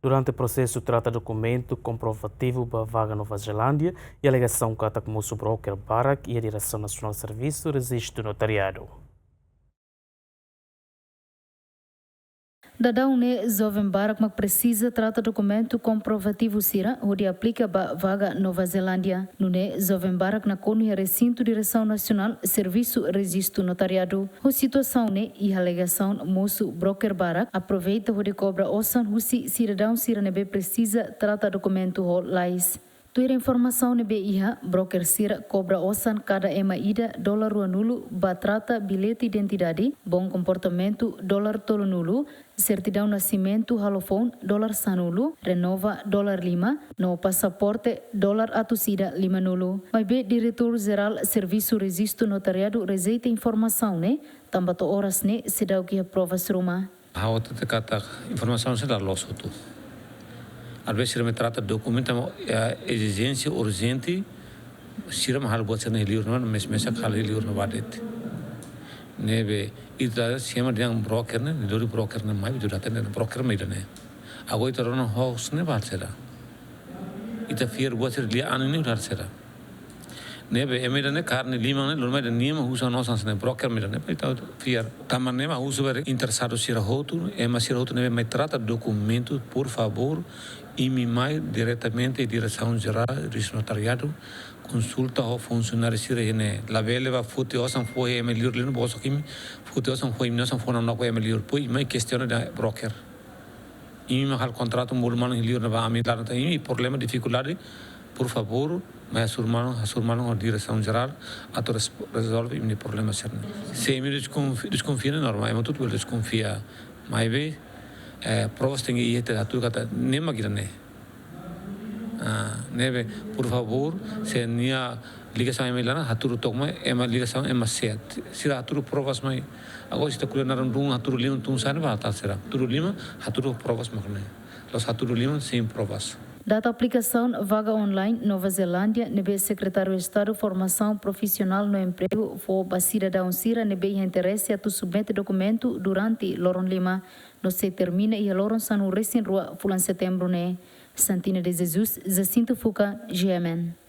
Durante o processo, trata documento comprovativo da vaga Nova Zelândia e alegação que atacou o broker Barak e a Direção Nacional de Serviço Registro Notariado. Dadão ne jovem Barak mas precisa trata documento comprovativo sira onde aplica ba vaga Nova Zelândia. No ne jovem Barak na conu recinto Direção Nacional Serviço Registro Notariado. A situação ne e alegação moço broker Barak aproveita onde cobra osan husi cidadão sira nebe precisa trata documento ho lais. Tuira informação nebe iha broker sira cobra osan cada ema ida dolar nulu batrata bilhete identidade bom comportamento dolar tolo nulu certidão nascimento halofone dolar sanulu renova dolar 5 no passaporte dolar atusida 5 nulu mas be diretor geral serviço registro notariado rejeita informação ne tambato horas ne sedau que aprova seruma how te kata informação se dá losso tu às vezes se me trata documento exigência urgente se me hal boa ne livro não mas hal livro não badet nebe ida siama yang broker ne dori broker ne mai durate ne broker mai ne agoi taro no house ne batsera ita fear boa ser lia anu ne batsera nebe emeda ne carne lima ne lorma de nima usa no sans ne broker mai ne ita fear tamane ma usa ver interessado sira hotu ema sira hotu ne mai trata documento por favor e me mai diretamente direção geral registro notariado consulta ao funcionário sirene la vele va fute osan foi melhor lino boso kim fute osan foi não san fona não foi melhor pois mas questão da broker e me hal contrato mulmano melhor na va amilar tem problema dificuldade por favor mas surmano a direção geral a to resolve o problema serne se me desconfia normal é tudo desconfia mas ve provas tem que ir até a tua kata nema girane neve por favor se nia ligação emelana haturu tokma ema ligação ema set sira haturu provas mai agora está culinário um haturu lima tum sana va ta será haturu lima haturu provas makne los haturu lima sem provas. Data aplicação vaga online Nova Zelândia nebe secretário de Estado formação profissional no emprego for basira da unsira nebe interesse a tu submete documento durante loron lima no se termina e loron sanu recém rua fulan setembro ne Santina de Jesus Jacinto Fuca GMN